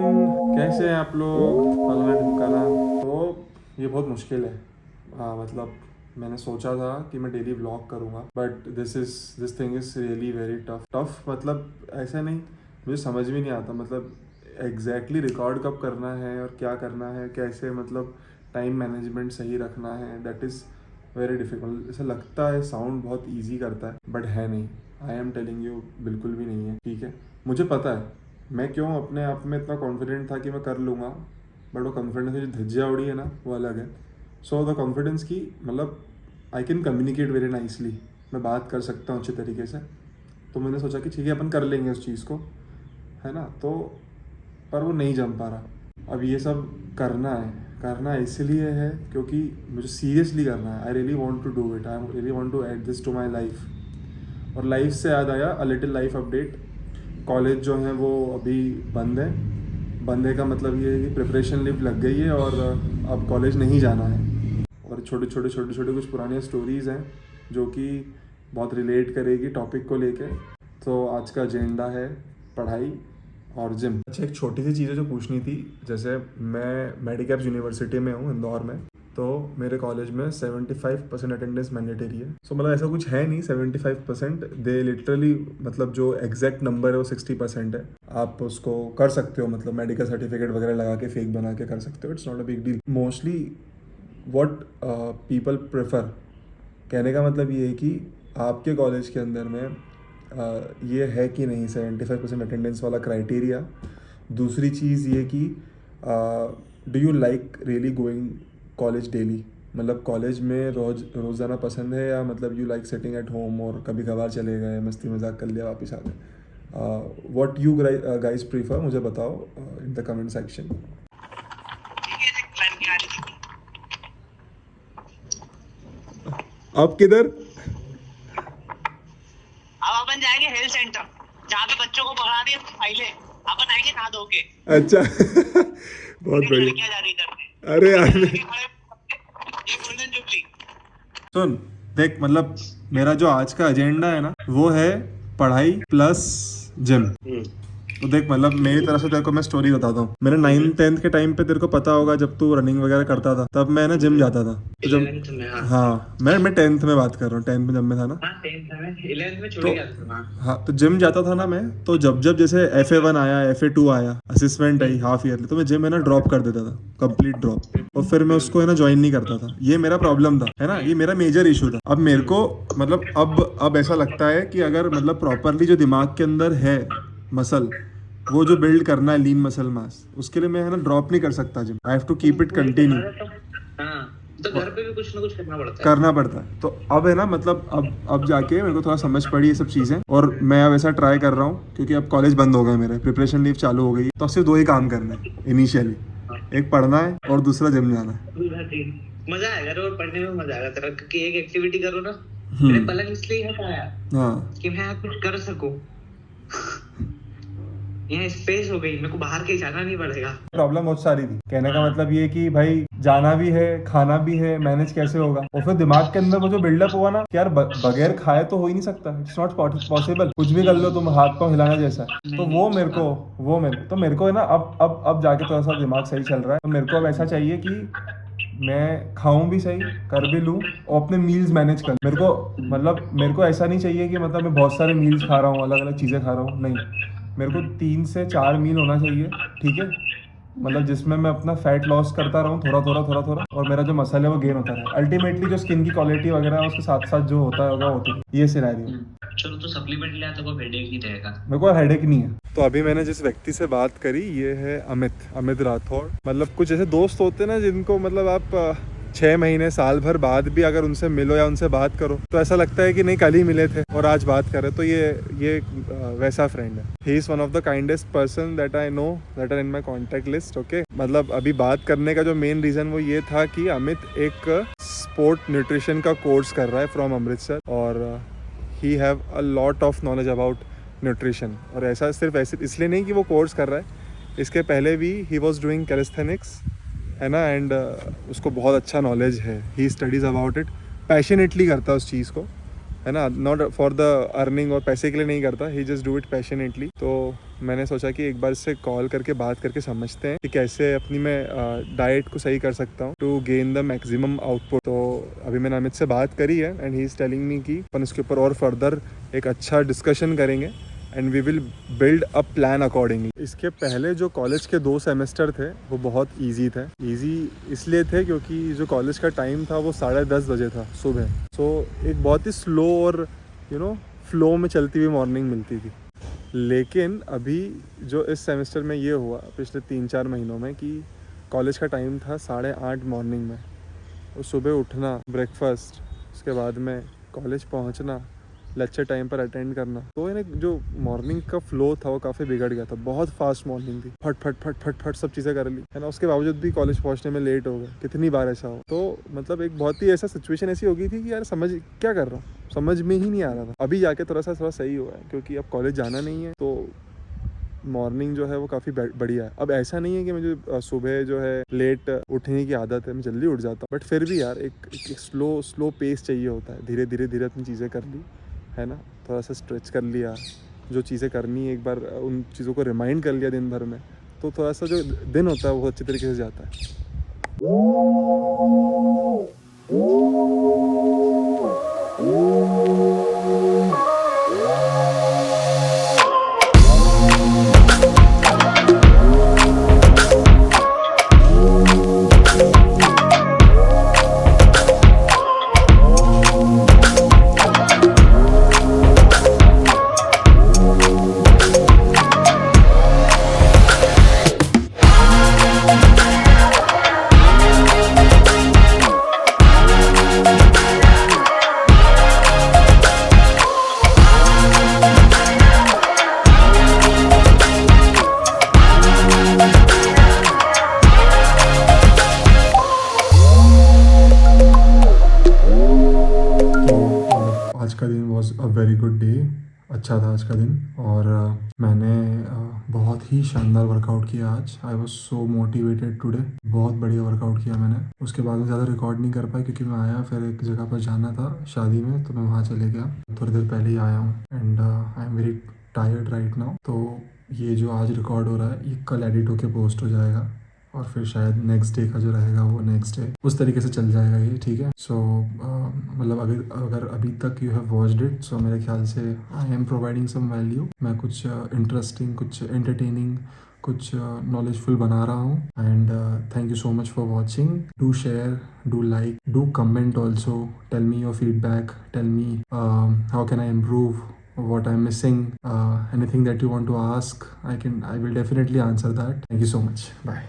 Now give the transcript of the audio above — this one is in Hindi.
मॉर्निंग, कैसे हैं आप लोग? फलाना ढिमकाना। तो ये बहुत मुश्किल है। मतलब मैंने सोचा था कि मैं डेली व्लॉग करूँगा, but this thing is really very tough. मतलब ऐसा नहीं, मुझे समझ भी नहीं आता मतलब एग्जैक्टली रिकॉर्ड कब करना है और क्या करना है, कैसे मतलब टाइम मैनेजमेंट सही रखना है। That is very difficult. ऐसा लगता है साउंड बहुत ईजी करता है, बट है नहीं। आई एम टेलिंग यू, बिल्कुल भी नहीं है। ठीक है, मुझे पता है मैं क्यों अपने आप में इतना कॉन्फिडेंट था कि मैं कर लूँगा, बट वो कॉन्फिडेंस जो धज्जियाँ उड़ी है ना, वो अलग है। सो द कॉन्फिडेंस की मतलब I can communicate very nicely, मैं बात कर सकता हूँ अच्छे तरीके से। तो मैंने सोचा कि ठीक है अपन कर लेंगे उस चीज़ को, है ना। तो पर वो नहीं जम पा रहा। अब ये सब करना इसलिए है क्योंकि मुझे सीरियसली करना है। I really want to do it, I really want to add this to my life. और लाइफ से याद आया, a little life update. College जो है वो अभी बंद है। बंद है का मतलब ये है कि प्रिपरेशन लीव लग गई है और अब कॉलेज नहीं जाना है। और छोटे छोटे कुछ पुरानी स्टोरीज़ हैं जो कि बहुत रिलेट करेगी टॉपिक को लेके। तो आज का एजेंडा है पढ़ाई और जिम। अच्छा, एक छोटी सी चीज़ है जो पूछनी थी। जैसे मैं मेडिकैप्स यूनिवर्सिटी में हूँ, इंदौर में। तो मेरे कॉलेज में 75% अटेंडेंस मैंडेटरी है। सो मतलब ऐसा कुछ है नहीं 75%, दे लिटरली मतलब जो एग्जैक्ट नंबर है वो 60% है। आप उसको कर सकते हो, मतलब मेडिकल सर्टिफिकेट वगैरह लगा के फेक बना के कर सकते हो। It's not a big deal. Mostly what people prefer, कहने का मतलब ये है कि आपके कॉलेज के अंदर में ये है कि नहीं 75% अटेंडेंस वाला क्राइटेरिया। दूसरी चीज़ ये कि do you like really going college daily, मतलब कॉलेज में रोज़ाना पसंद है, या मतलब you like sitting at home और कभी कभार चले गए, मस्ती मजाक कर लिया, वापस आ गए। व्हाट यू गाइस प्रीफर, मुझे बताओ इन द कमेंट सेक्शन। आप किधर? अब अपन जाएंगे हेल्थ सेंटर जहाँ पे बच्चों को पकड़ा दिए फाइलें। अपन आएंगे नहा धो के। अच्छा बहुत बढ़िया। लड़कियां जा रही करने। अरे यार ये गोल्डन जुबली। सुन, देख मतलब मेरा जो आज का एजेंडा है ना, वो है पढ़ाई प्लस जिम। तो देख मतलब मेरी तरफ से तेरे को मैं स्टोरी बताता हूँ। मेरे 9th-10th के टाइम पे तेरे को पता होगा, जब तू रनिंग वगैरह करता था तब मैं ना जिम जाता था। तो जब 11th में, हाँ मैं 10th में बात कर रहा हूँ, 10th में जब मैं था ना। 10th में 11th में छूट तो गया था। हाँ, तो जिम जाता था ना मैं। तो जब जैसे FA1 आया, FA2 आया, असिस्टेंट आई हाफ ईयरली, तो मैं जिम है ना ड्रॉप कर देता था, कंप्लीट ड्रॉप। और फिर मैं उसको है ना ज्वाइन नहीं करता था। ये मेरा प्रॉब्लम था, है ना, ये मेरा मेजर इशू था। अब मेरे को मतलब अब ऐसा लगता है कि अगर मतलब प्रॉपरली जो दिमाग के अंदर है मसल, वो जो बिल्ड करना है लीन मसल मास, उसके लिए मैं है ना ड्रॉप नहीं कर सकता gym. I have to keep it continue. तो घर पे भी कुछ ना कुछ करना पड़ता है। तो अब है ना मतलब अब जाके मेरे को थोड़ा समझ पड़ी ये सब चीज़ें, और मैं अब ऐसा ट्राई कर रहा हूँ क्योंकि अब कॉलेज बंद हो गए, मेरे प्रिपरेशन लीव चालू हो गई। तो अब सिर्फ 2 ही काम करना है इनिशियली, एक पढ़ना है और दूसरा जिम जाना है। मजा आएगा और पढ़ने में मजा आएगा तेरा, क्योंकि एक एक्टिविटी करो ना। मेरे पलंग इसलिए हटाया कि मैं कुछ कर सकूं। यहाँ स्पेस हो गई, मेरे को बाहर के जाना नहीं पड़ेगा। प्रॉब्लम बहुत सारी थी। कहने का मतलब ये कि भाई जाना भी है, खाना भी है, मैनेज कैसे होगा। और फिर दिमाग के अंदर वो जो बिल्डअप हुआ ना कि यार बगैर खाए तो हो ही नहीं सकता, इट्स नॉट पॉसिबल। कुछ भी कर लो तुम, हाथ पांव हिलाना जैसा। तो वो मेरे को है ना अब जाके थोड़ा सा दिमाग सही चल रहा है। तो मेरे को अब ऐसा चाहिए कि मैं खाऊं भी सही, कर भी लूं, और अपने मील्स मैनेज कर। मेरे को ऐसा नहीं चाहिए कि मतलब मैं बहुत सारे मील्स खा रहा हूँ, अलग अलग चीज़ें खा रहा हूँ, नहीं। मेरे को 3 से 4 मील होना चाहिए, ठीक है, मतलब जिसमें मैं अपना फैट लॉस करता रहूँ थोड़ा, और मेरा जो मसल है वो गेन होता रहे। अल्टीमेटली जो स्किन की क्वालिटी वगैरह है उसके साथ साथ जो होता होगा होती है, ये सिनेरियो। चलो तो सप्लीमेंट लिया तो कोई हेडेक नहीं रहेगा। मेरे को हेडेक नहीं है। तो अभी मैंने जिस व्यक्ति से बात करी, ये है अमित राठौड़। मतलब कुछ ऐसे दोस्त होते हैं ना जिनको मतलब आप 6 महीने साल भर बाद भी अगर उनसे मिलो या उनसे बात करो तो ऐसा लगता है कि नहीं कल ही मिले थे और आज बात कर रहे। तो ये वैसा फ्रेंड है। He is one of the kindest person that I know that are in my contact list. Okay, मतलब अभी बात करने का जो मेन रीज़न वो ये था कि अमित एक स्पोर्ट न्यूट्रिशन का कोर्स कर रहा है फ्रॉम अमृतसर, और he have a lot of knowledge about nutrition. और ऐसा सिर्फ ऐसे इसलिए नहीं कि वो कोर्स कर रहा है, इसके पहले भी ही वॉज डूइंग कैलिस्थेनिक्स, है ना, एंड उसको बहुत अच्छा नॉलेज है। ही स्टडीज़ अबाउट इट, पैशनेटली करता है उस चीज़ को। है ना, नॉट फॉर द अर्निंग और पैसे के लिए नहीं करता, ही जस्ट डू इट पैशनेटली। तो मैंने सोचा कि एक बार इससे कॉल करके बात करके समझते हैं कि कैसे अपनी मैं डाइट को सही कर सकता हूँ to gain the maximum output. तो अभी मैंने अमित से बात करी है and he is telling me कि अपन इसके ऊपर और फर्दर एक अच्छा डिस्कशन करेंगे and we will build a plan accordingly. इसके पहले जो कॉलेज के 2 सेमेस्टर थे वो बहुत ईजी थे। ईजी इसलिए थे क्योंकि जो कॉलेज का टाइम था वो 10:30 बजे था सुबह। सो एक बहुत ही स्लो और फ्लो में चलती हुई मॉर्निंग मिलती थी। लेकिन अभी जो इस सेमेस्टर में ये हुआ पिछले 3-4 महीनों में कि कॉलेज का टाइम था 8:30 मॉर्निंग में, और सुबह उठना, ब्रेकफास्ट, उसके बाद में कॉलेज पहुंचना, लेक्चर टाइम पर अटेंड करना, तो यानी जो मॉर्निंग का फ्लो था वो काफ़ी बिगड़ गया था। बहुत फास्ट मॉर्निंग थी, फट फट फट फट फट सब चीज़ें कर ली, है ना। उसके बावजूद भी कॉलेज पहुंचने में लेट हो गए, कितनी बार ऐसा हो। तो मतलब एक बहुत ही ऐसा सिचुएशन ऐसी हो गई थी कि यार समझ क्या कर रहा हूँ, समझ में ही नहीं आ रहा था। अभी जाके थोड़ा सही हुआ है क्योंकि अब कॉलेज जाना नहीं है, तो मॉर्निंग जो है वो काफ़ी बढ़िया है। अब ऐसा नहीं है कि मुझे सुबह जो है लेट उठने की आदत है, मैं जल्दी उठ जाता हूँ, बट फिर भी यार एक स्लो पेस चाहिए होता है। धीरे धीरे अपनी चीज़ें कर ली, है ना, थोड़ा सा स्ट्रेच कर लिया, जो चीज़ें करनी है एक बार उन चीज़ों को रिमाइंड कर लिया दिन भर में, तो थोड़ा सा जो दिन होता है वो अच्छे तरीके से जाता है। आज का दिन was a very good day, अच्छा था आज का दिन। और मैंने बहुत ही शानदार वर्कआउट किया आज। I was so motivated today, बहुत बढ़िया वर्कआउट किया मैंने। उसके बाद में ज़्यादा रिकॉर्ड नहीं कर पाया क्योंकि मैं आया, फिर एक जगह पर जाना था शादी में, तो मैं वहाँ चले गया, थोड़ी देर पहले ही आया हूँ and I am very tired right now. तो ये जो आज रिकॉर्ड हो रहा है ये कल एडिट होके पोस्ट हो जाएगा और फिर शायद नेक्स्ट डे का जो रहेगा वो नेक्स्ट डे, उस तरीके से चल जाएगा ये, ठीक है। सो मतलब अगर अभी तक you have watched it, so मेरे ख्याल से I am providing some value. मैं कुछ इंटरेस्टिंग, कुछ एंटरटेनिंग, कुछ नॉलेजफुल बना रहा हूँ। And thank you so much for watching. Do share, do like, do comment also, tell me your feedback, tell me how can I improve, what I'm missing, anything that you want to ask, I will definitely answer that. Thank you so much. Bye.